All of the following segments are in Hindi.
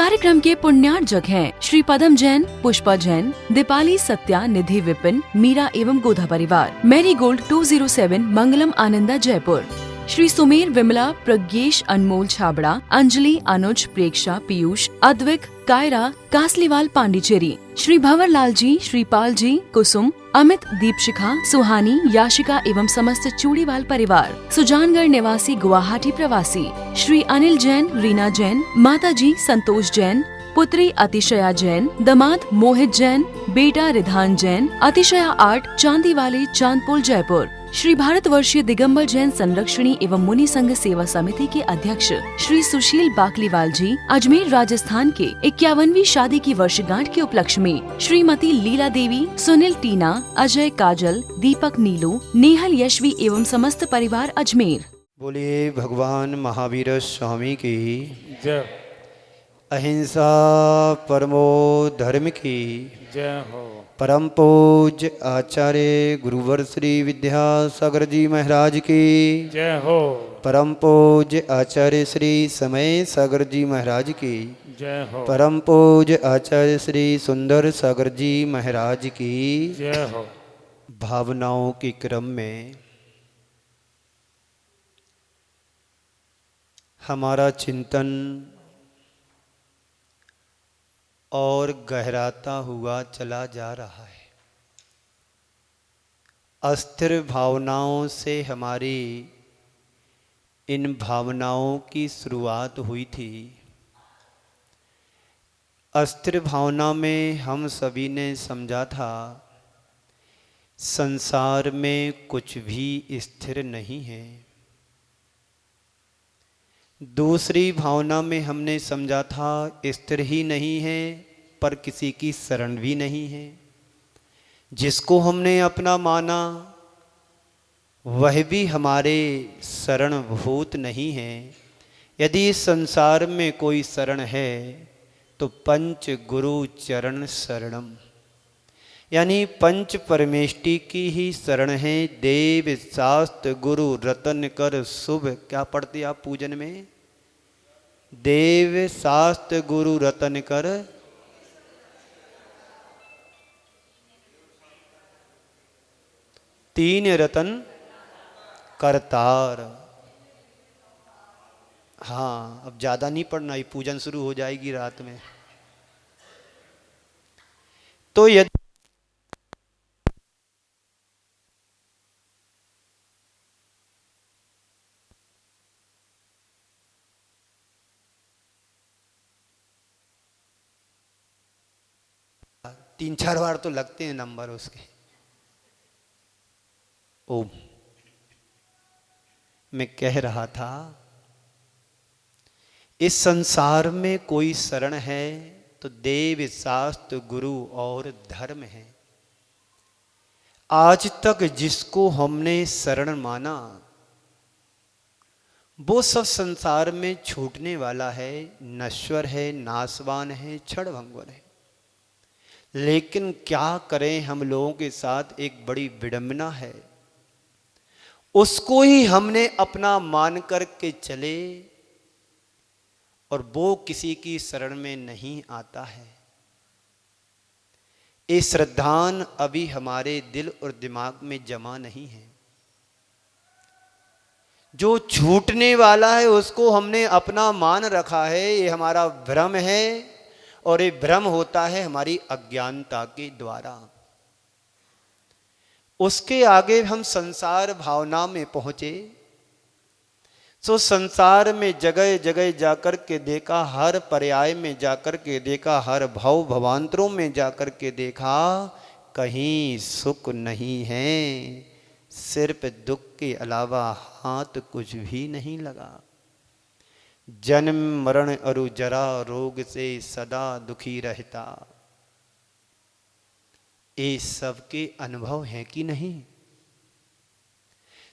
कार्यक्रम के पुण्यार्जक हैं श्री पदम जैन, पुष्पा जैन, दीपाली, सत्या, निधि, विपिन, मीरा एवं गोधा परिवार। मैरी गोल्ड 207, मंगलम, आनंदा, जयपुर। श्री सुमेर, विमला, प्रज्ञेश, अनमोल, छाबड़ा, अंजलि, अनुज, प्रेक्षा, पीयूष, अद्विक, कायरा, कासलीवाल, पांडिचेरी। श्री भंवर लाल जी, श्रीपाल जी, कुसुम, अमित, दीपशिखा, सुहानी, याशिका एवं समस्त चूड़ीवाल परिवार। सुजानगढ़ निवासी, गुवाहाटी प्रवासी श्री अनिल जैन, रीना जैन, माता जी संतोष जैन, पुत्री अतिशया जैन, दामाद मोहित जैन, बेटा रिधान जैन, अतिशया आर्ट, चांदी वाले, चांदपुर, जयपुर। श्री भारतवर्षीय दिगंबर जैन संरक्षणी एवं मुनि संघ सेवा समिति के अध्यक्ष श्री सुशील बाकलीवाल जी, अजमेर, राजस्थान के 51वीं शादी की वर्षगांठ के उपलक्ष्य में श्रीमती लीला देवी, सुनील, टीना, अजय, काजल, दीपक, नीलू, नेहल, यशवी एवं समस्त परिवार, अजमेर। बोलिए भगवान महावीर स्वामी की जय। अहिंसा परमो धर्म की जय हो। परम पूज्य आचार्य गुरुवर श्री विद्यासागर जी महाराज की जय हो। परम पूज्य आचार्य श्री समय सागर जी महाराज की जय हो। परम पूज्य आचार्य श्री सुंदर सागर जी महाराज की जय हो। भावनाओं के क्रम में हमारा चिंतन और गहराता हुआ चला जा रहा है। अस्थिर भावनाओं से हमारी इन भावनाओं की शुरुआत हुई थी। अस्थिर भावना में हम सभी ने समझा था संसार में कुछ भी स्थिर नहीं है। दूसरी भावना में हमने समझा था स्थिर ही नहीं है पर किसी की शरण भी नहीं है। जिसको हमने अपना माना वह भी हमारे शरणभूत नहीं है। यदि इस संसार में कोई शरण है तो पंच गुरु चरण शरणम, यानी पंच परमेष्टि की ही शरण है। देव शास्त्र गुरु रतन कर शुभ, क्या पढ़ते आप पूजन में? देव शास्त्र गुरु रतन कर, तीन रतन करतार। हाँ, अब ज्यादा नहीं पढ़ना, ये पूजन शुरू हो जाएगी रात में। तो यदि 3-4 बार तो लगते हैं नंबर उसके। ओम, मैं कह रहा था इस संसार में कोई शरण है तो देव शास्त्र गुरु और धर्म है। आज तक जिसको हमने शरण माना वो सब संसार में छूटने वाला है, नश्वर है, नाशवान है, क्षणभंगुर है। लेकिन क्या करें, हम लोगों के साथ एक बड़ी विडंबना है। उसको ही हमने अपना मान करके चले और वो किसी की शरण में नहीं आता है। ये श्रद्धान अभी हमारे दिल और दिमाग में जमा नहीं है। जो छूटने वाला है उसको हमने अपना मान रखा है, ये हमारा भ्रम है। और ये भ्रम होता है हमारी अज्ञानता के द्वारा। उसके आगे हम संसार भावना में पहुंचे तो संसार में जगह जगह जाकर के देखा, हर पर्याय में जाकर के देखा, हर भव भवांतरों में जाकर के देखा, कहीं सुख नहीं है। सिर्फ दुख के अलावा हाथ कुछ भी नहीं लगा। जन्म मरण अरु जरा रोग से सदा दुखी रहता। ये सबके अनुभव है कि नहीं?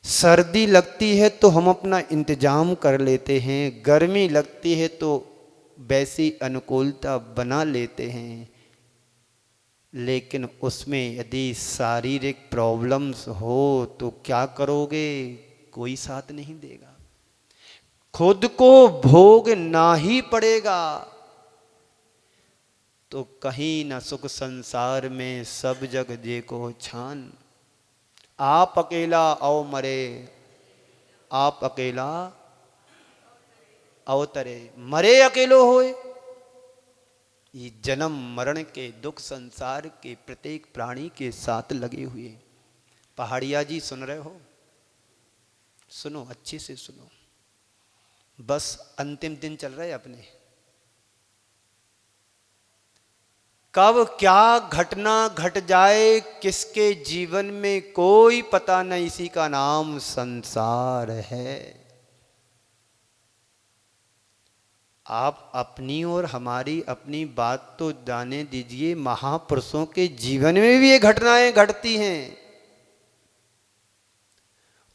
सर्दी लगती है तो हम अपना इंतजाम कर लेते हैं, गर्मी लगती है तो वैसी अनुकूलता बना लेते हैं। लेकिन उसमें यदि शारीरिक प्रॉब्लम्स हो तो क्या करोगे? कोई साथ नहीं देगा। खुद को भोगना ही पड़ेगा। तो कहीं न सुख संसार में, सब जग जे को छान। आप अकेला औ मरे, आप अकेला अवतरे, मरे अकेलो होए। ये जन्म मरण के दुख संसार के प्रत्येक प्राणी के साथ लगे हुए। पहाड़िया जी सुन रहे हो? सुनो, अच्छे से सुनो। बस अंतिम दिन चल रहे अपने। कब क्या घटना घट जाए किसके जीवन में कोई पता नहीं, इसी का नाम संसार है। आप अपनी और हमारी अपनी बात तो जाने दीजिए, महापुरुषों के जीवन में भी ये घटनाएं घटती हैं।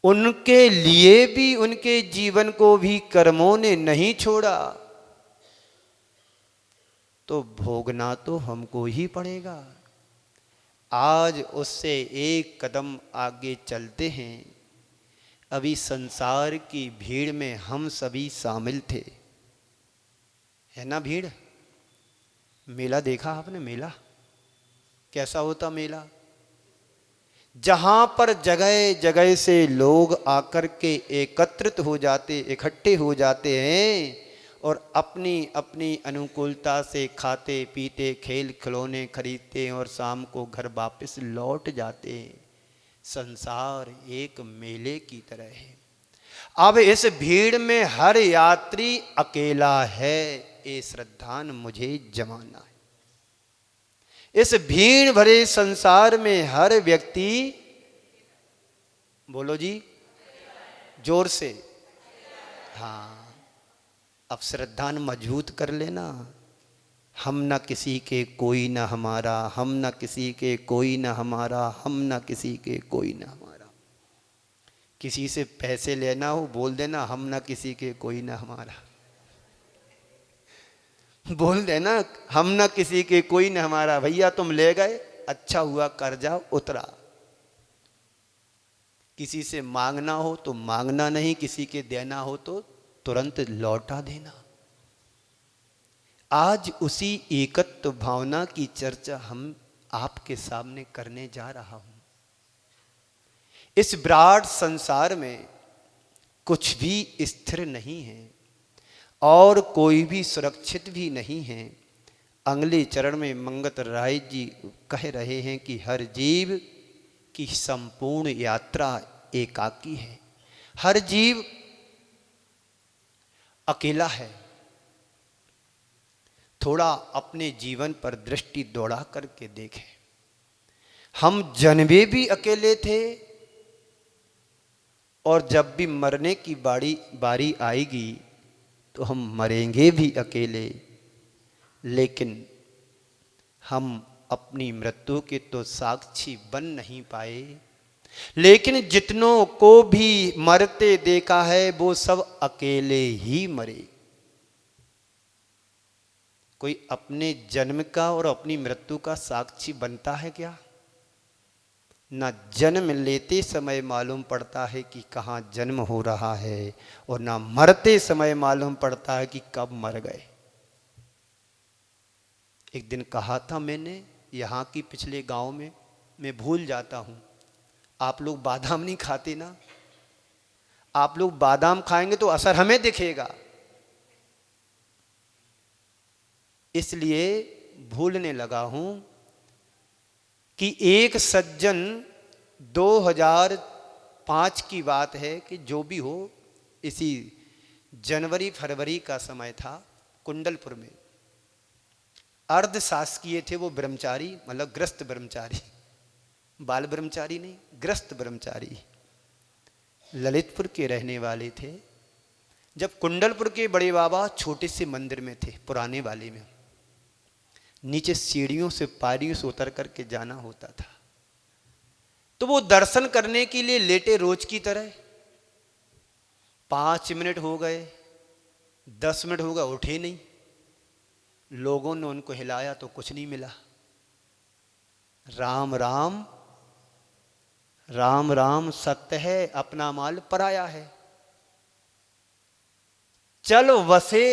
उनके लिए भी, उनके जीवन को भी कर्मों ने नहीं छोड़ा, तो भोगना तो हमको ही पड़ेगा। आज उससे एक कदम आगे चलते हैं। अभी संसार की भीड़ में हम सभी शामिल थे, है ना भीड़? मेला देखा आपने? मेला कैसा होता? मेला जहां पर जगह जगह से लोग आकर के एकत्रित हो जाते, इकट्ठे हो जाते हैं और अपनी अपनी अनुकूलता से खाते पीते, खेल खिलौने खरीदते हैं और शाम को घर वापस लौट जाते हैं। संसार एक मेले की तरह है। अब इस भीड़ में हर यात्री अकेला है, ये श्रद्धान मुझे जमाना है। इस भीड़ भरे संसार में हर व्यक्ति, बोलो जी जोर से, हाँ। अब श्रद्धान मजबूत कर लेना। हम न किसी के कोई न हमारा, हम न किसी के कोई न हमारा, हम न किसी के कोई न हमारा। किसी से पैसे लेना हो बोल देना, हम न किसी के कोई न हमारा। बोल देना, हम न किसी के कोई न हमारा। भैया तुम ले गए, अच्छा हुआ, कर्जा उतरा। किसी से मांगना हो तो मांगना नहीं, किसी के देना हो तो तुरंत लौटा देना। आज उसी एकत्व भावना की चर्चा हम आपके सामने करने जा रहा हूं। इस विराट संसार में कुछ भी स्थिर नहीं है और कोई भी सुरक्षित भी नहीं है। अगले चरण में मंगत राय जी कह रहे हैं कि हर जीव की संपूर्ण यात्रा एकाकी है। हर जीव अकेला है। थोड़ा अपने जीवन पर दृष्टि दौड़ा करके देखें। हम जन्मे भी अकेले थे और जब भी मरने की बारी आएगी तो हम मरेंगे भी अकेले। लेकिन हम अपनी मृत्यु के तो साक्षी बन नहीं पाए। लेकिन जितनों को भी मरते देखा है वो सब अकेले ही मरे। कोई अपने जन्म का और अपनी मृत्यु का साक्षी बनता है क्या? ना जन्म लेते समय मालूम पड़ता है कि कहाँ जन्म हो रहा है और ना मरते समय मालूम पड़ता है कि कब मर गए। एक दिन कहा था मैंने, यहाँ की पिछले गांव में, मैं भूल जाता हूँ, आप लोग बादाम नहीं खाते ना? आप लोग बादाम खाएंगे तो असर हमें दिखेगा, इसलिए भूलने लगा हूं कि एक सज्जन 2005 की बात है कि जो भी हो, इसी जनवरी फरवरी का समय था, कुंडलपुर में अर्ध शासकीय थे वो ब्रह्मचारी, मतलब ग्रस्त ब्रह्मचारी, बाल ब्रह्मचारी नहीं, ग्रस्त ब्रह्मचारी, ललितपुर के रहने वाले थे। जब कुंडलपुर के बड़े बाबा छोटे से मंदिर में थे, पुराने वाले में, नीचे सीढ़ियों से पारियों से उतर करके जाना होता था, तो वो दर्शन करने के लिए लेटे रोज की तरह। 5 मिनट हो गए, 10 मिनट हो गए, उठे नहीं। लोगों ने उनको हिलाया तो कुछ नहीं मिला। राम राम राम राम सत्य है, अपना माल पराया है। चल वसे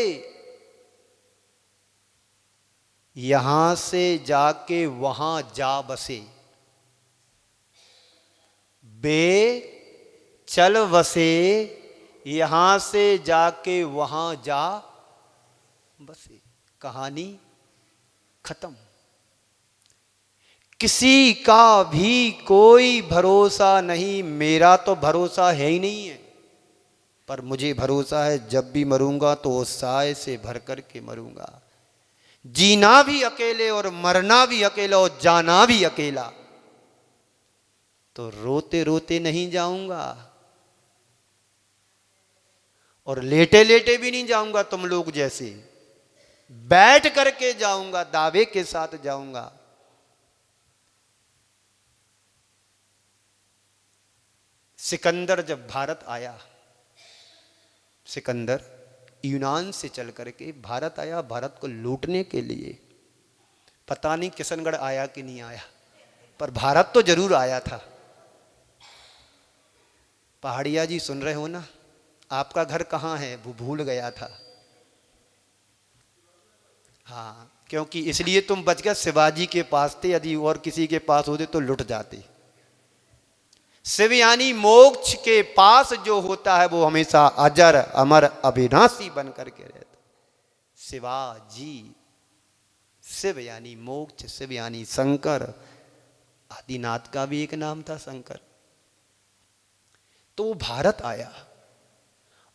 यहां से जाके वहां जा बसे, बे चल बसे, यहां से जाके वहां जा बसे। कहानी खत्म। किसी का भी कोई भरोसा नहीं, मेरा तो भरोसा है ही नहीं है, पर मुझे भरोसा है जब भी मरूंगा तो उत्साह से भर कर के मरूंगा। जीना भी अकेले और मरना भी अकेला और जाना भी अकेला, तो रोते रोते नहीं जाऊंगा और लेटे लेटे भी नहीं जाऊंगा तुम लोग जैसे, बैठ करके जाऊंगा, दावे के साथ जाऊंगा। सिकंदर जब भारत आया, सिकंदर यूनान से चल करके भारत आया, भारत को लूटने के लिए। पता नहीं किशनगढ़ आया कि नहीं आया, पर भारत तो जरूर आया था। पहाड़िया जी सुन रहे हो ना, आपका घर कहाँ है वो भूल गया था। हाँ, क्योंकि इसलिए तुम बच गए, शिवाजी के पास थे, यदि और किसी के पास होते तो लुट जाते। शिव यानी मोक्ष के पास जो होता है वो हमेशा अजर अमर अविनाशी बन करके रहता। शिवाजी, शिव यानी मोक्ष, शिव यानी शंकर, आदिनाथ का भी एक नाम था शंकर। तो वो भारत आया,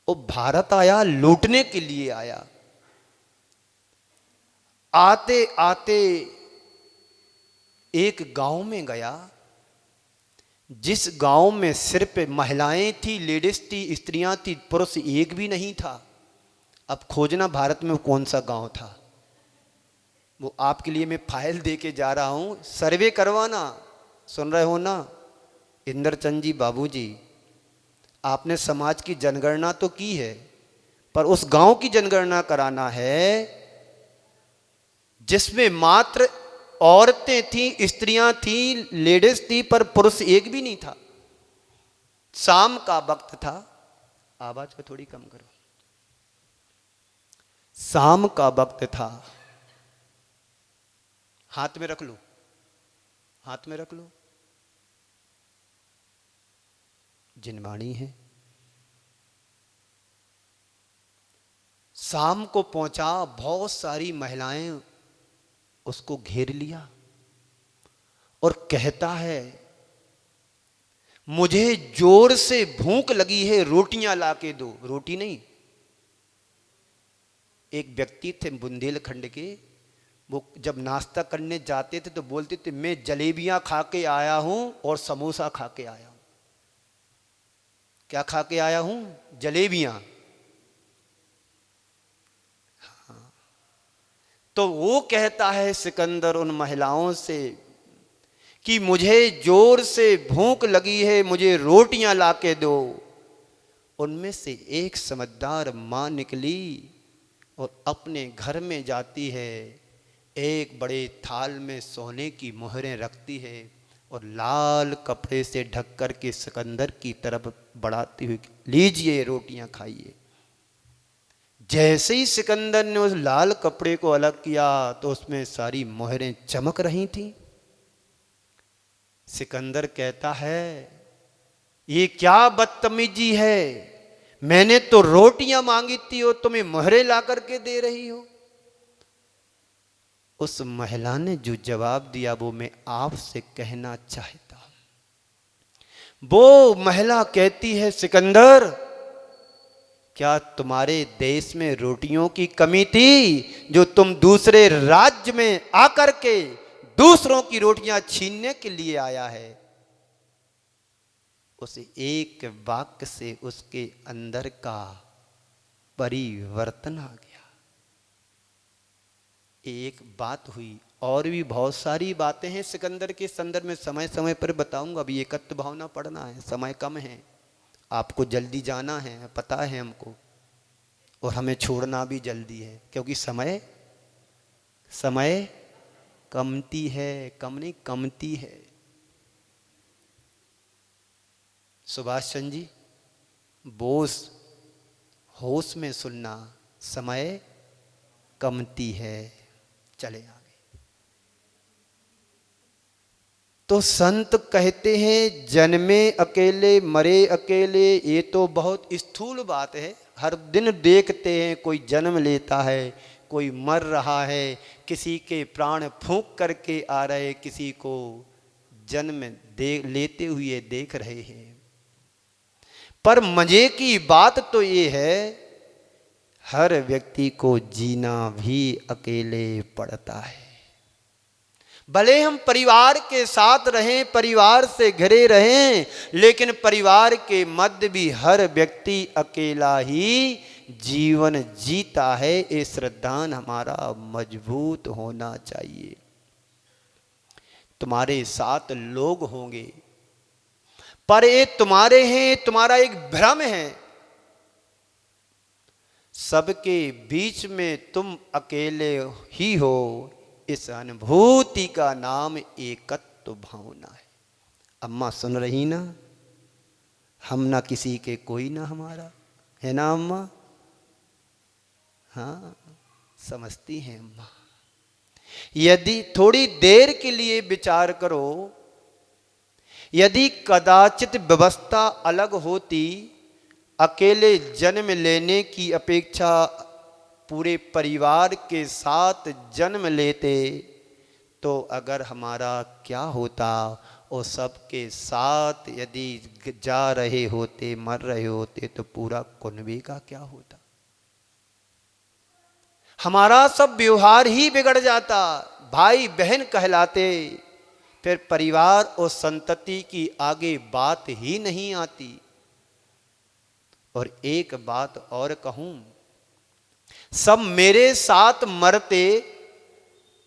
वो भारत आया लूटने के लिए आया। आते आते एक गांव में गया, जिस गांव में सिर्फ महिलाएं थी, लेडीज थी, स्त्रियां थी, पुरुष एक भी नहीं था। अब खोजना भारत में कौन सा गांव था, वो आपके लिए मैं फाइल दे के जा रहा हूं, सर्वे करवाना। सुन रहे हो ना इंद्रचंद जी, बाबूजी, आपने समाज की जनगणना तो की है, पर उस गांव की जनगणना कराना है जिसमें मात्र औरतें थी, स्त्रियां थी, लेडीज थी, पर पुरुष एक भी नहीं था। शाम का वक्त था, आवाज को थोड़ी कम करो। शाम का वक्त था, हाथ में रख लो, हाथ में रख लो, जिनवाणी है। शाम को पहुंचा, बहुत सारी महिलाएं उसको घेर लिया और कहता है मुझे जोर से भूख लगी है, रोटियां लाके दो। रोटी नहीं, एक व्यक्ति थे बुंदेलखंड के, वो जब नाश्ता करने जाते थे तो बोलते थे मैं जलेबियां खा के आया हूं और समोसा खा के आया हूं। क्या खा के आया हूं? जलेबियां। तो वो कहता है सिकंदर उन महिलाओं से कि मुझे जोर से भूख लगी है, मुझे रोटियां लाके दो। उनमें से एक समझदार मां निकली और अपने घर में जाती है, एक बड़े थाल में सोने की मोहरें रखती है और लाल कपड़े से ढक कर के सिकंदर की तरफ बढ़ाती हुई, लीजिए रोटियां खाइए। जैसे ही सिकंदर ने उस लाल कपड़े को अलग किया तो उसमें सारी मोहरें चमक रही थीं। सिकंदर कहता है ये क्या बदतमीजी है, मैंने तो रोटियां मांगी थी और तुम्हें मोहरें ला करके दे रही हो। उस महिला ने जो जवाब दिया वो मैं आपसे कहना चाहता हूं। वो महिला कहती है सिकंदर, क्या तुम्हारे देश में रोटियों की कमी थी जो तुम दूसरे राज्य में आकर के दूसरों की रोटियां छीनने के लिए आया है? उसे एक वाक्य से उसके अंदर का परिवर्तन आ गया। एक बात हुई, और भी बहुत सारी बातें हैं सिकंदर के संदर्भ में, समय समय पर बताऊंगा। अभी एकत्व भावना पढ़ना है, समय कम है, आपको जल्दी जाना है, पता है हमको, और हमें छोड़ना भी जल्दी है, क्योंकि समय कमती है, कम नहीं कमती है। सुभाष चंद्र जी, बोस, होश में सुनना, समय कमती है। चले आगे। तो संत कहते हैं जन्मे अकेले मरे अकेले, ये तो बहुत स्थूल बात है। हर दिन देखते हैं कोई जन्म लेता है, कोई मर रहा है, किसी के प्राण फूंक करके आ रहे, किसी को जन्म लेते हुए देख रहे हैं। पर मजे की बात तो ये है, हर व्यक्ति को जीना भी अकेले पड़ता है। भले हम परिवार के साथ रहें, परिवार से घिरे रहें, लेकिन परिवार के मध्य भी हर व्यक्ति अकेला ही जीवन जीता है। ये श्रद्धान हमारा मजबूत होना चाहिए। तुम्हारे साथ लोग होंगे, पर ये तुम्हारे हैं, तुम्हारा एक भ्रम है। सबके बीच में तुम अकेले ही हो, इस अनुभूति का नाम एकत्व भावना है। अम्मा सुन रही ना, हम ना किसी के कोई ना हमारा, है ना अम्मा? हाँ, समझती हैं अम्मा। यदि थोड़ी देर के लिए विचार करो, यदि कदाचित व्यवस्था अलग होती, अकेले जन्म लेने की अपेक्षा पूरे परिवार के साथ जन्म लेते, तो अगर हमारा क्या होता, और सबके साथ यदि जा रहे होते, मर रहे होते, तो पूरा कुनबे का क्या होता? हमारा सब व्यवहार ही बिगड़ जाता, भाई बहन कहलाते, फिर परिवार और संतति की आगे बात ही नहीं आती। और एक बात और कहूं, सब मेरे साथ मरते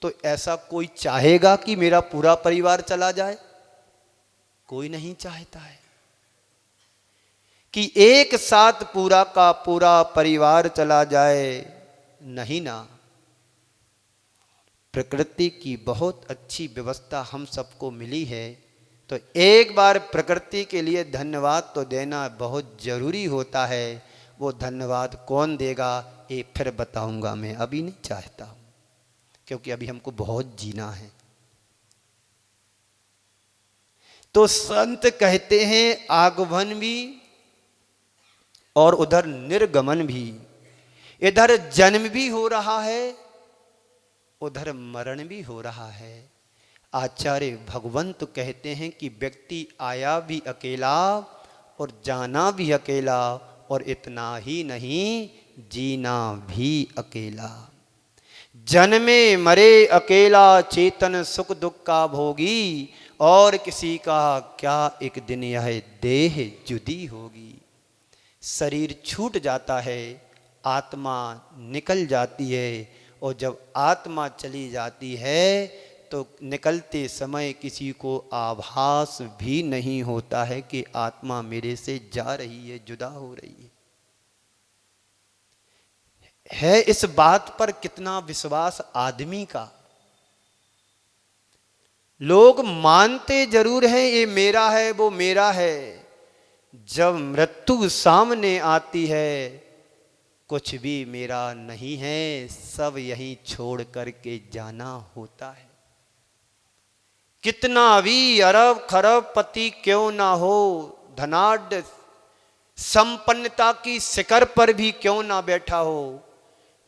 तो ऐसा कोई चाहेगा कि मेरा पूरा परिवार चला जाए? कोई नहीं चाहता है कि एक साथ पूरा का पूरा परिवार चला जाए, नहीं ना। प्रकृति की बहुत अच्छी व्यवस्था हम सबको मिली है, तो एक बार प्रकृति के लिए धन्यवाद तो देना बहुत जरूरी होता है। वो धन्यवाद कौन देगा ये फिर बताऊंगा, मैं अभी नहीं चाहता हूं, क्योंकि अभी हमको बहुत जीना है। तो संत कहते हैं आगमन भी और उधर निर्गमन भी, इधर जन्म भी हो रहा है, उधर मरण भी हो रहा है। आचार्य भगवंत कहते हैं कि व्यक्ति आया भी अकेला और जाना भी अकेला, और इतना ही नहीं, जीना भी अकेला। जन्मे मरे अकेला, चेतन सुख दुख का भोगी, और किसी का क्या एक दिन यह देह जुदी होगी। शरीर छूट जाता है, आत्मा निकल जाती है, और जब आत्मा चली जाती है तो निकलते समय किसी को आभास भी नहीं होता है कि आत्मा मेरे से जा रही है, जुदा हो रही है। इस बात पर कितना विश्वास आदमी का। लोग मानते जरूर हैं ये मेरा है, वो मेरा है। जब मृत्यु सामने आती है, कुछ भी मेरा नहीं है, सब यहीं छोड़ करके जाना होता है। कितना भी अरब खरब पति क्यों ना हो, धनाढ़ संपन्नता की शिखर पर भी क्यों ना बैठा हो,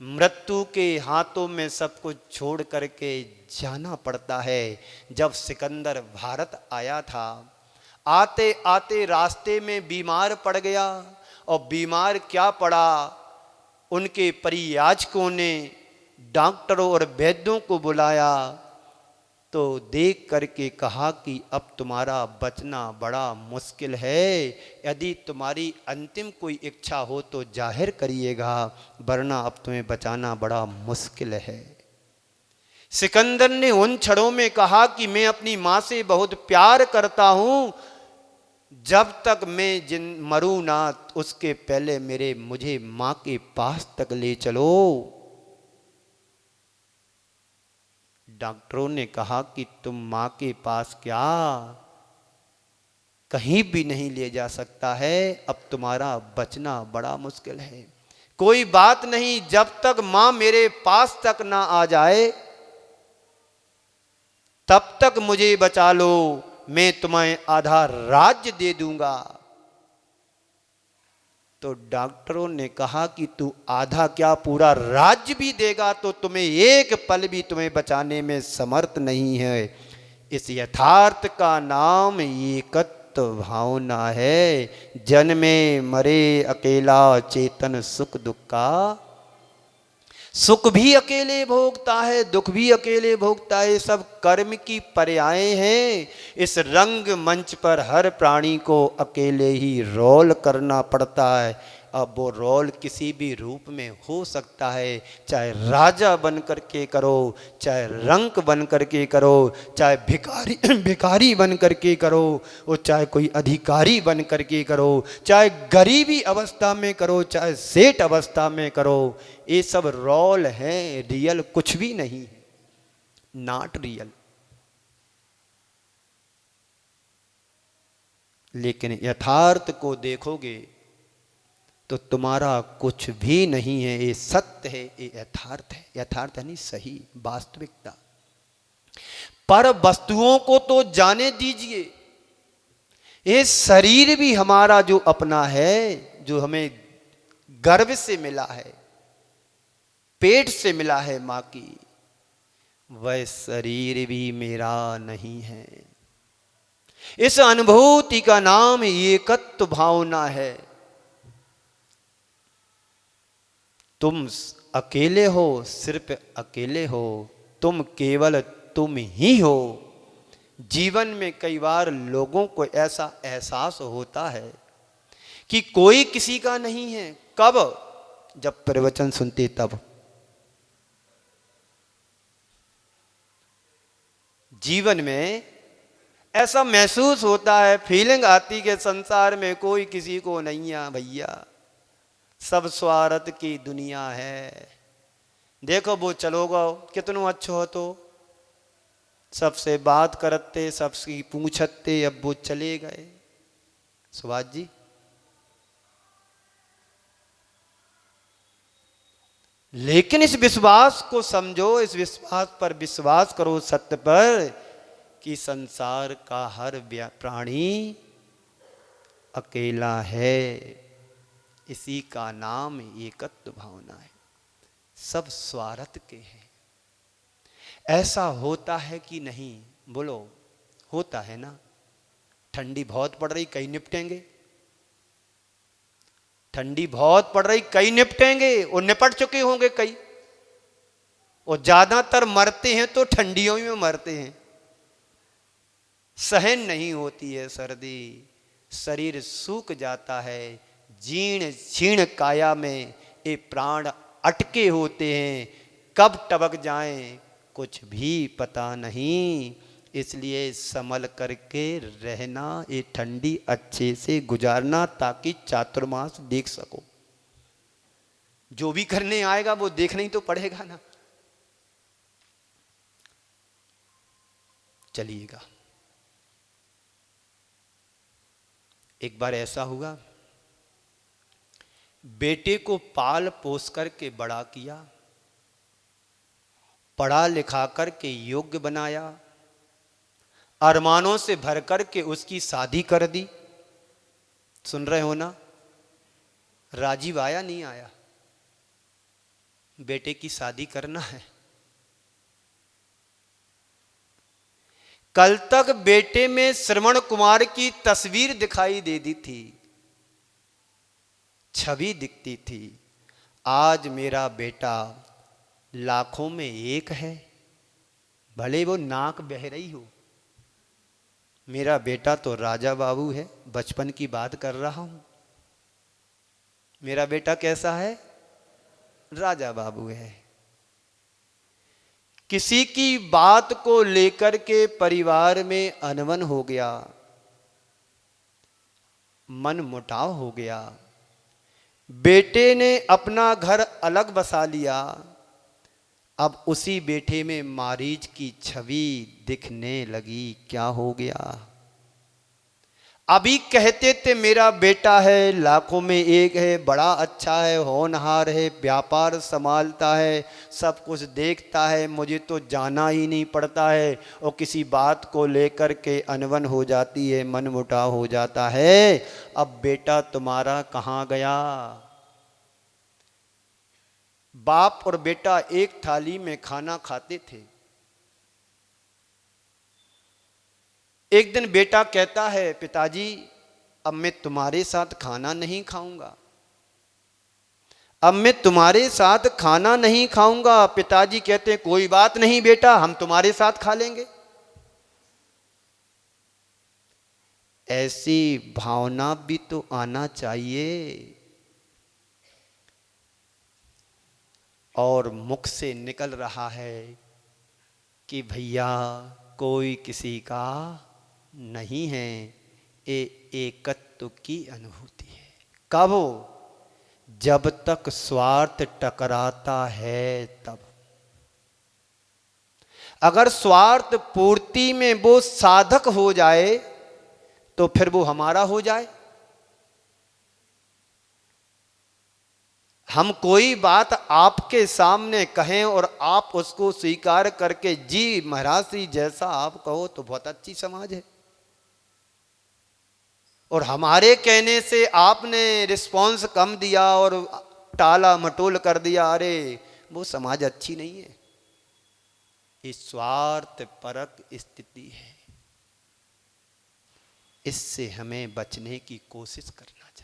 मृत्यु के हाथों में सब कुछ छोड़ करके जाना पड़ता है। जब सिकंदर भारत आया था, आते आते रास्ते में बीमार पड़ गया, और बीमार क्या पड़ा, उनके परियाजकों ने डॉक्टरों और वैद्यों को बुलाया, तो देख करके कहा कि अब तुम्हारा बचना बड़ा मुश्किल है। यदि तुम्हारी अंतिम कोई इच्छा हो तो जाहिर करिएगा, वरना अब तुम्हें बचाना बड़ा मुश्किल है। सिकंदर ने उन क्षणों में कहा कि मैं अपनी माँ से बहुत प्यार करता हूँ, जब तक मैं मरूं ना, उसके पहले मुझे माँ के पास तक ले चलो। डॉक्टरों ने कहा कि तुम माँ के पास क्या, कहीं भी नहीं ले जा सकता है, अब तुम्हारा बचना बड़ा मुश्किल है। कोई बात नहीं, जब तक माँ मेरे पास तक ना आ जाए तब तक मुझे बचा लो, मैं तुम्हें आधा राज्य दे दूंगा। तो डॉक्टरों ने कहा कि तू आधा क्या पूरा राज्य भी देगा तो तुम्हें एक पल भी तुम्हें बचाने में समर्थ नहीं है। इस यथार्थ का नाम एकत्व भावना है। जन्मे मरे अकेला चेतन सुख दुख का, सुख भी अकेले भोगता है, दुख भी अकेले भोगता है। सब कर्म की पर्याय हैं। इस रंग मंच पर हर प्राणी को अकेले ही रोल करना पड़ता है। अब वो रोल किसी भी रूप में हो सकता है, चाहे राजा बन करके करो, चाहे रंक बन करके करो, चाहे भिखारी भिखारी बन करके करो, और चाहे कोई अधिकारी बन करके करो, चाहे गरीबी अवस्था में करो, चाहे सेठ अवस्था में करो। ये सब रोल हैं, रियल कुछ भी नहीं है, नॉट रियल। लेकिन यथार्थ को देखोगे तो तुम्हारा कुछ भी नहीं है। ये सत्य है, ये यथार्थ है। यथार्थ यानी सही, वास्तविकता। पर वस्तुओं को तो जाने दीजिए। ये शरीर भी हमारा जो अपना है, जो हमें गर्भ से मिला है, पेट से मिला है मां की, वह शरीर भी मेरा नहीं है। इस अनुभूति का नाम एकत्व भावना है। तुम अकेले हो, सिर्फ अकेले हो, तुम केवल तुम ही हो। जीवन में कई बार लोगों को ऐसा एहसास होता है कि कोई किसी का नहीं है। कब? जब प्रवचन सुनते तब। जीवन में ऐसा महसूस होता है, फीलिंग आती कि संसार में कोई किसी को नहीं है भैया, सब स्वार्थ की दुनिया है। देखो वो चलोगा कितनो अच्छो हो, तो सबसे बात करते, सबसे पूछते, अब वो चले गए। सुभाष जी, लेकिन इस विश्वास को समझो, इस विश्वास पर विश्वास करो, सत्य पर, कि संसार का हर प्राणी अकेला है। इसी का नाम एकत्व भावना है। सब स्वार्थ के हैं। ऐसा होता है कि नहीं? बोलो, होता है ना? ठंडी बहुत पड़ रही, कहीं निपटेंगे। ठंडी बहुत पड़ रही, कई निपटेंगे, और निपट चुके होंगे कई। और ज्यादातर मरते हैं तो ठंडियों में मरते हैं। सहन नहीं होती है सर्दी, शरीर सूख जाता है, जीर्ण क्षीण काया में ये प्राण अटके होते हैं, कब टपक जाएं कुछ भी पता नहीं। इसलिए संभल करके रहना, ये ठंडी अच्छे से गुजारना, ताकि चातुर्मास देख सको। जो भी करने आएगा वो देखना ही तो पड़ेगा ना। चलिएगा, एक बार ऐसा हुआ, बेटे को पाल पोस करके बड़ा किया, पढ़ा लिखा करके योग्य बनाया, अरमानों से भर करके उसकी शादी कर दी। सुन रहे हो ना? राजीव आया नहीं आया? बेटे की शादी करना है। कल तक बेटे में श्रवण कुमार की तस्वीर दिखाई देती थी, छवि दिखती थी। आज मेरा बेटा लाखों में एक है, भले वो नाक बह रही हो। मेरा बेटा तो राजा बाबू है, बचपन की बात कर रहा हूं। मेरा बेटा कैसा है? राजा बाबू है। किसी की बात को लेकर के परिवार में अनबन हो गया, मन मुटाव हो गया। बेटे ने अपना घर अलग बसा लिया। अब उसी बेटे में मारीच की छवि दिखने लगी। क्या हो गया? अभी कहते थे मेरा बेटा है, लाखों में एक है, बड़ा अच्छा है, होनहार है, व्यापार संभालता है, सब कुछ देखता है, मुझे तो जाना ही नहीं पड़ता है, और किसी बात को लेकर के अनबन हो जाती है, मनमुटाव हो जाता है। अब बेटा तुम्हारा कहाँ गया? बाप और बेटा एक थाली में खाना खाते थे। एक दिन बेटा कहता है, पिताजी अब मैं तुम्हारे साथ खाना नहीं खाऊंगा, अब मैं तुम्हारे साथ खाना नहीं खाऊंगा। पिताजी कहते हैं, कोई बात नहीं बेटा, हम तुम्हारे साथ खा लेंगे। ऐसी भावना भी तो आना चाहिए। और मुख से निकल रहा है कि भैया कोई किसी का नहीं है, ये एकत्व की अनुभूति है। कब? जब तक स्वार्थ टकराता है तब। अगर स्वार्थ पूर्ति में वो साधक हो जाए तो फिर वो हमारा हो जाए। हम कोई बात आपके सामने कहें और आप उसको स्वीकार करके जी महाराज जी जैसा आप कहो तो बहुत अच्छी समाज है, और हमारे कहने से आपने रिस्पॉन्स कम दिया और टाला मटोल कर दिया, अरे वो समाज अच्छी नहीं है। ये स्वार्थ परक स्थिति है, इससे हमें बचने की कोशिश करना चाहिए।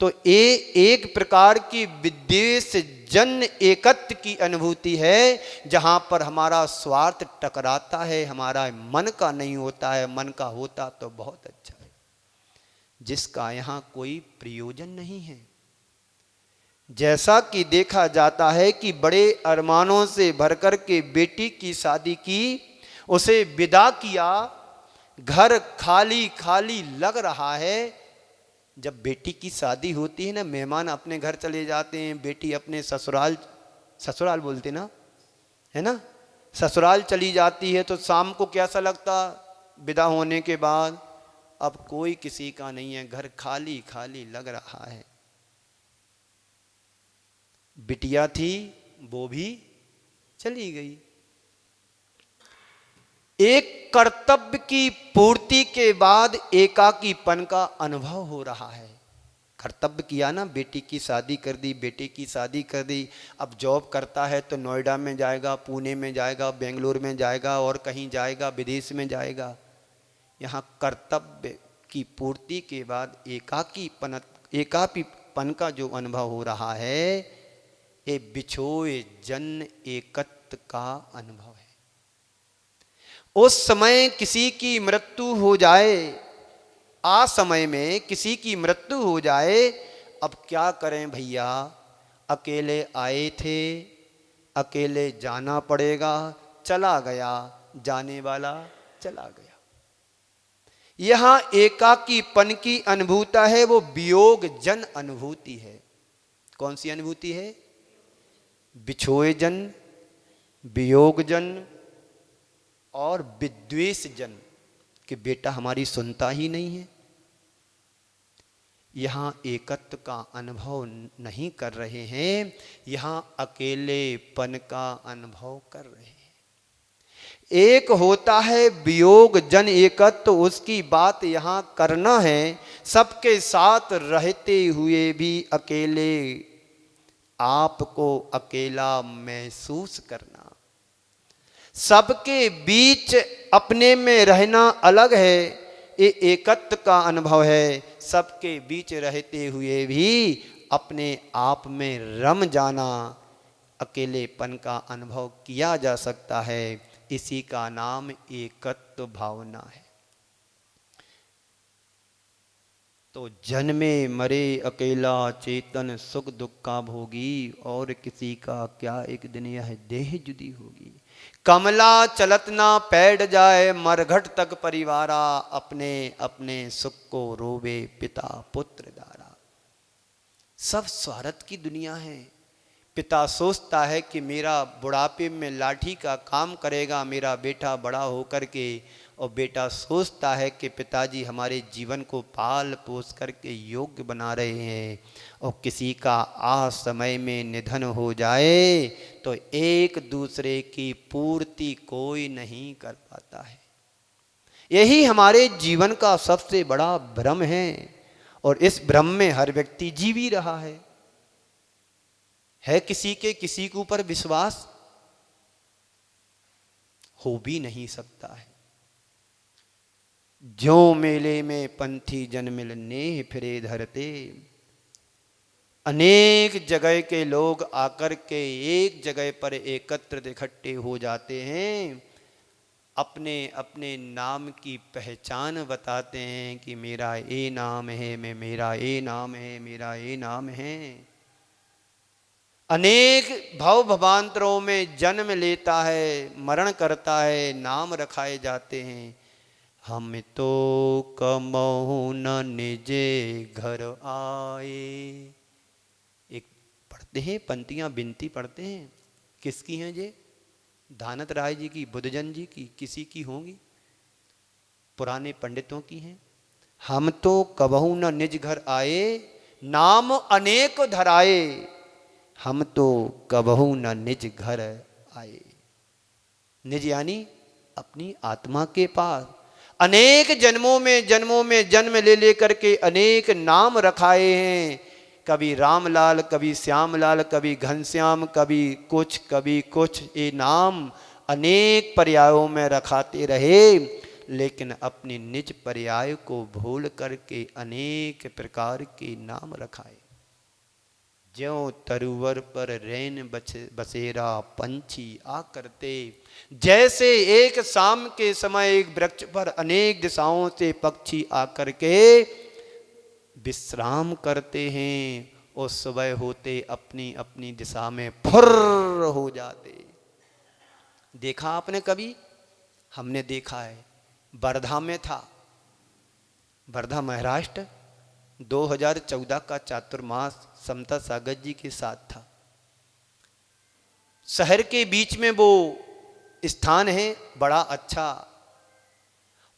तो ये एक प्रकार की विद्वेष जन्य एकत्व की अनुभूति है, जहां पर हमारा स्वार्थ टकराता है, हमारा मन का नहीं होता है। मन का होता तो बहुत अच्छा है, जिसका यहां कोई प्रयोजन नहीं है। जैसा कि देखा जाता है कि बड़े अरमानों से भरकर के बेटी की शादी की, उसे विदा किया, घर खाली खाली लग रहा है। जब बेटी की शादी होती है ना, मेहमान अपने घर चले जाते हैं, बेटी अपने ससुराल, ससुराल बोलते ना, है ना, ससुराल चली जाती है, तो शाम को कैसा लगता विदा होने के बाद? अब कोई किसी का नहीं है, घर खाली खाली लग रहा है। बिटिया थी वो भी चली गई। एक कर्तव्य की पूर्ति के बाद एकाकीपन का अनुभव हो रहा है। कर्तव्य किया ना, बेटी की शादी कर दी, बेटे की शादी कर दी। अब जॉब करता है तो नोएडा में जाएगा, पुणे में जाएगा, बेंगलोर में जाएगा, और कहीं जाएगा, विदेश में जाएगा। यहाँ कर्तव्य की पूर्ति के बाद एकाकीपन का जो अनुभव हो रहा है, ये बिछोए जन एकत्व का अनुभव है। उस समय किसी की मृत्यु हो जाए, आ समय में किसी की मृत्यु हो जाए, अब क्या करें भैया? अकेले आए थे, अकेले जाना पड़ेगा, चला गया, जाने वाला चला गया। यहां एकाकीपन की अनुभूति है, वो वियोग जन अनुभूति है। कौन सी अनुभूति है? बिछोए जन, वियोग जन और विद्वेष जन, कि बेटा हमारी सुनता ही नहीं है। यहां एकत्व का अनुभव नहीं कर रहे हैं, यहां अकेलेपन का अनुभव कर रहे हैं। एक होता है वियोग जन एकत्व, उसकी बात यहां करना है। सबके साथ रहते हुए भी अकेले आपको अकेला महसूस करना, सबके बीच अपने में रहना अलग है, ये एकत्व का अनुभव है। सबके बीच रहते हुए भी अपने आप में रम जाना, अकेलेपन का अनुभव किया जा सकता है। इसी का नाम एकत्व भावना है। तो जन्मे मरे अकेला चेतन, सुख दुख का भोगी, और किसी का क्या एक दिन यह देह जुदी होगी। कमला चलत ना पैड़ जाए, मरघट तक परिवारा, अपने अपने सुख को रोवे पिता पुत्र दारा। सब स्वार्थ की दुनिया है। पिता सोचता है कि मेरा बुढ़ापे में लाठी का काम करेगा मेरा बेटा बड़ा होकर के, और बेटा सोचता है कि पिताजी हमारे जीवन को पाल पोस करके योग्य बना रहे हैं, और किसी का आ समय में निधन हो जाए तो एक दूसरे की पूर्ति कोई नहीं कर पाता है। यही हमारे जीवन का सबसे बड़ा भ्रम है, और इस भ्रम में हर व्यक्ति जी भी रहा है। किसी के ऊपर विश्वास हो भी नहीं सकता है। ज्यों मेले में पंथी जन मिलने फिरे धरते, अनेक जगह के लोग आकर के एक जगह पर एकत्र इकट्ठे हो जाते हैं, अपने अपने नाम की पहचान बताते हैं कि मेरा ये नाम है, मेरा ये नाम है, मेरा ये नाम है। अनेक भव भवांतरों में जन्म लेता है, मरण करता है, नाम रखाए जाते हैं। हम तो कमहु न निजे घर आए। एक पढ़ते हैं पंक्तियां, बिनती पढ़ते हैं। किसकी हैं ये? दानत राय जी की, बुद्धजन जी की, किसी की होंगी, पुराने पंडितों की हैं। हम तो कबहु न निज घर आए, नाम अनेक धराए। हम तो कबहु न निज घर आए। निज यानी अपनी आत्मा के पास। अनेक जन्मों में जन्म ले लेकर के अनेक नाम रखाए हैं। कभी रामलाल, कभी श्यामलाल, कभी घनश्याम, कभी कुछ। ये नाम अनेक पर्यायों में रखाते रहे, लेकिन अपनी निज पर्याय को भूल करके अनेक प्रकार के नाम रखाए। ज्यों तरुवर पर रैन बसेरा पंछी आ करते, जैसे एक शाम के समय एक वृक्ष पर अनेक दिशाओं से पक्षी आकर के विश्राम करते हैं, और सुबह होते अपनी अपनी दिशा में फुर्र हो जाते। देखा आपने कभी? हमने देखा है। वर्धा में था, वर्धा महाराष्ट्र, 2014 का चातुर्मास समता सागर जी के साथ था। शहर के बीच में वो स्थान है, बड़ा अच्छा।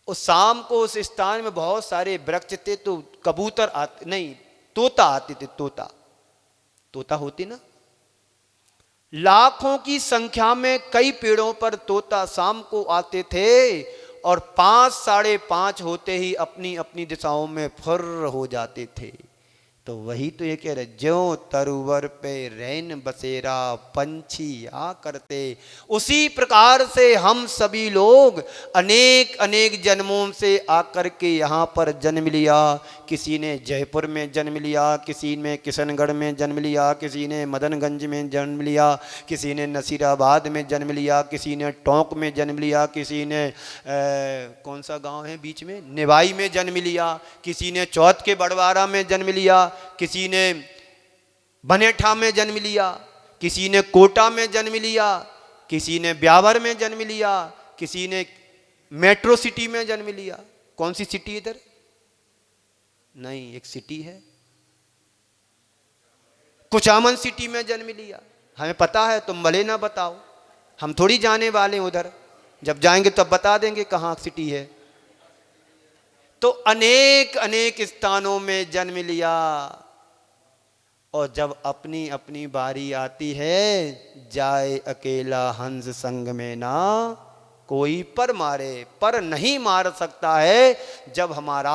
और शाम को उस स्थान में बहुत सारे वृक्ष थे, तो कबूतर आते, नहीं तोता आते थे। तोता होते ना, लाखों की संख्या में कई पेड़ों पर तोता शाम को आते थे, और 5 साढ़े 5 होते ही अपनी अपनी दिशाओं में फुर्र हो जाते थे। तो वही तो ये कह रहे, ज्यों तरुवर पे रैन बसेरा पंछी आ करते, उसी प्रकार से हम सभी लोग अनेक अनेक जन्मों से आकर के यहाँ पर जन्म लिया। किसी ने जयपुर में जन्म लिया, किसी ने किशनगढ़ में जन्म लिया, किसी ने मदनगंज में जन्म लिया, किसी ने नसीराबाद में जन्म लिया, किसी ने टोंक में जन्म लिया, किसी ने कौन सा गांव है बीच में, निवाई में जन्म लिया, किसी ने चौथ के बड़वारा में जन्म लिया, किसी ने बनेठा में जन्म लिया, किसी ने कोटा में जन्म लिया, किसी ने ब्यावर में जन्म लिया, किसी ने मेट्रो सिटी में जन्म लिया। कौन सी सिटी इधर? नहीं, एक सिटी है, कुचामन सिटी में जन्म लिया। हमें पता है, तुम भले ना बताओ, हम थोड़ी जाने वाले उधर, जब जाएंगे तब बता देंगे कहाँ सिटी है। तो अनेक अनेक स्थानों में जन्म लिया, और जब अपनी अपनी बारी आती है, जाए अकेला हंस संग में ना कोई पर मारे। पर नहीं मार सकता है जब हमारा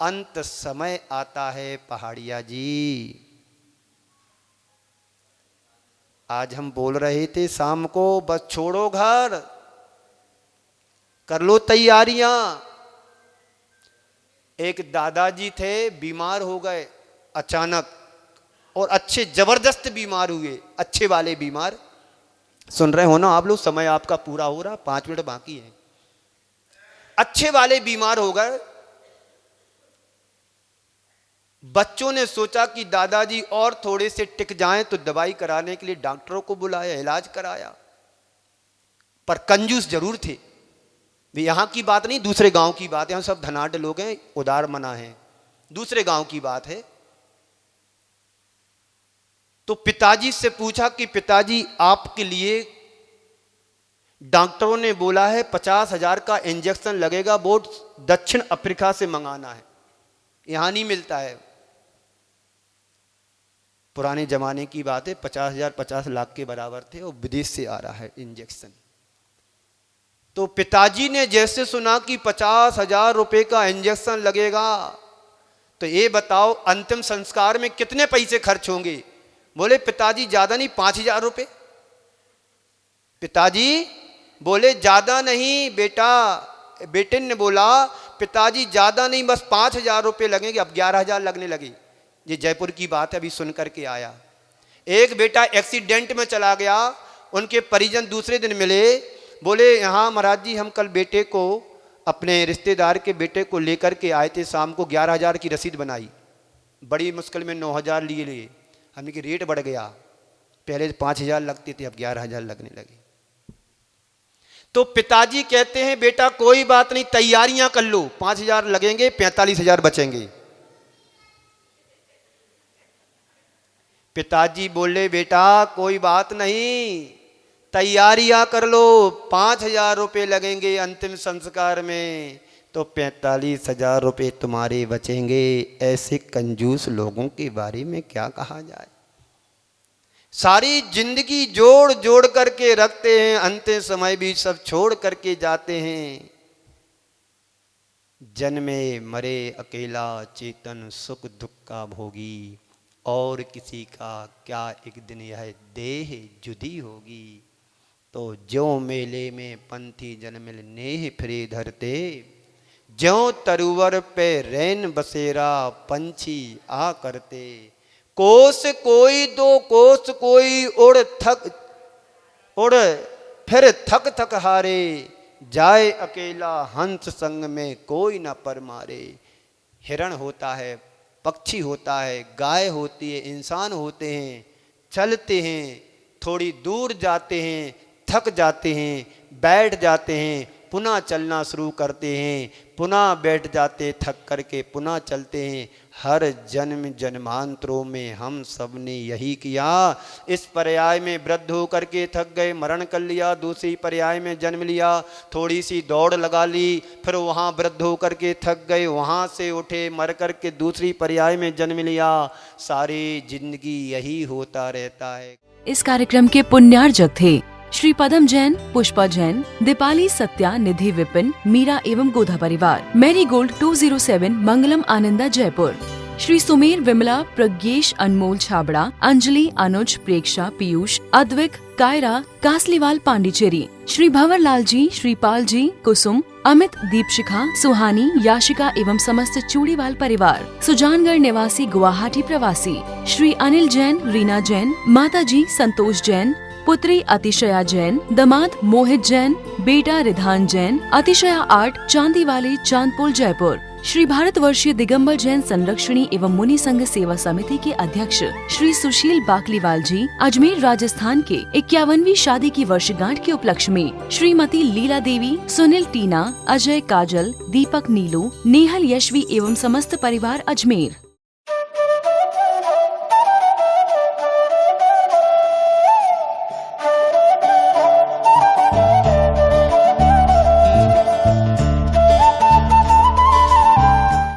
अंत समय आता है पहाड़िया जी। आज हम बोल रहे थे शाम को, बस छोड़ो घर, कर लो तैयारियां। एक दादाजी थे, बीमार हो गए अचानक, और अच्छे जबरदस्त बीमार हुए, अच्छे वाले बीमार। सुन रहे हो ना आप लोग? समय आपका पूरा हो रहा, 5 मिनट बाकी है। अच्छे वाले बीमार हो गए। बच्चों ने सोचा कि दादाजी और थोड़े से टिक जाएं, तो दवाई कराने के लिए डॉक्टरों को बुलाया, इलाज कराया। पर कंजूस जरूर थे वे। यहां की बात नहीं, दूसरे गांव की बात है। हम सब धनाढ़ लोग हैं, उदार मना है, दूसरे गांव की बात है। तो पिताजी से पूछा कि पिताजी आपके लिए डॉक्टरों ने बोला है 50,000 का इंजेक्शन लगेगा, वो दक्षिण अफ्रीका से मंगाना है, यहां नहीं मिलता है। पुराने जमाने की बात है, 50,000 50 लाख के बराबर थे, वो विदेश से आ रहा है इंजेक्शन। तो पिताजी ने जैसे सुना कि 50,000 रुपए का इंजेक्शन लगेगा, तो ये बताओ अंतिम संस्कार में कितने पैसे खर्च होंगे? बोले पिताजी ज्यादा नहीं, 5,000 रुपए। पिताजी बोले ज्यादा नहीं बेटा। बेटे ने बोला पिताजी ज्यादा नहीं, बस 5,000 रुपए लगेंगे। अब 11,000 लगने लगे। ये जयपुर की बात है, अभी सुन करके आया। एक बेटा एक्सीडेंट में चला गया, उनके परिजन दूसरे दिन मिले, बोले यहाँ महाराज जी हम कल बेटे को, अपने रिश्तेदार के बेटे को लेकर के आए थे, शाम को 11,000 की रसीद बनाई, बड़ी मुश्किल में 9,000 लिए। हमने कि रेट बढ़ गया, पहले 5,000 लगते थे, अब 11,000 लगने लगे। तो पिताजी कहते हैं बेटा कोई बात नहीं, तैयारियां कर लो, 5,000 लगेंगे, 45,000 बचेंगे। पिताजी बोले बेटा कोई बात नहीं, तैयारियां कर लो, 5,000 रुपये लगेंगे अंतिम संस्कार में, तो 45,000 रुपये तुम्हारे बचेंगे। ऐसे कंजूस लोगों के बारे में क्या कहा जाए। सारी जिंदगी जोड़ जोड़ करके रखते हैं, अंतिम समय भी सब छोड़ करके जाते हैं। जन्मे मरे अकेला चेतन, सुख दुख का भोगी, और किसी का क्या एक दिन यह देह जुदी होगी। तो ज्यों मेले में पंथी जन्मिल नेह फिरे धरते, ज्यों तरुवर पे रैन बसेरा पंछी आ करते। कोस कोई दो कोस कोई, उड़ फिर थक थक हारे, जाए अकेला हंस संग में कोई न पर मारे। हिरण होता है, पक्षी होता है, गाय होती है, इंसान होते हैं, चलते हैं, थोड़ी दूर जाते हैं, थक जाते हैं, बैठ जाते हैं, पुनः चलना शुरू करते हैं, पुनः बैठ जाते, थक करके पुनः चलते हैं। हर जन्म जन्मांतरों में हम सब ने यही किया। इस पर्याय में वृद्ध होकर के थक गए, मरण कर लिया, दूसरी पर्याय में जन्म लिया, थोड़ी सी दौड़ लगा ली, फिर वहाँ वृद्ध होकर के थक गए, वहाँ से उठे, मर कर के दूसरी पर्याय में जन्म लिया। सारी जिंदगी यही होता रहता है। इस कार्यक्रम के पुण्यार्जक थे श्री पदम जैन, पुष्पा जैन, दीपाली सत्या, निधि विपिन, मीरा एवं गोधा परिवार। मैरी गोल्ड 207 मंगलम आनंदा जयपुर। श्री सुमेर विमला, प्रज्ञेश अनमोल छाबड़ा, अंजलि, अनुज, प्रेक्षा, पीयूष, अद्विक, कायरा, कासलीवाल पांडिचेरी। श्री भंवरलाल जी, श्रीपाल जी, कुसुम, अमित, दीपशिखा, सुहानी, याशिका एवं समस्त चूड़ीवाल परिवार। सुजानगढ़ निवासी गुवाहाटी प्रवासी श्री अनिल जैन, रीना जैन, माता जी संतोष जैन, पुत्री अतिशया जैन, दामाद मोहित जैन, बेटा रिधान जैन, अतिशया आर्ट, चांदीवाली, चांदपुर जयपुर। श्री भारतवर्षीय दिगंबर जैन संरक्षणी एवं मुनि संघ सेवा समिति के अध्यक्ष श्री सुशील बाकलीवाल जी, अजमेर राजस्थान के 51वीं शादी की वर्षगांठ के उपलक्ष्य में श्रीमती लीला देवी, सुनील, टीना, अजय, काजल, दीपक, नीलू, नेहल, यशवी एवं समस्त परिवार अजमेर।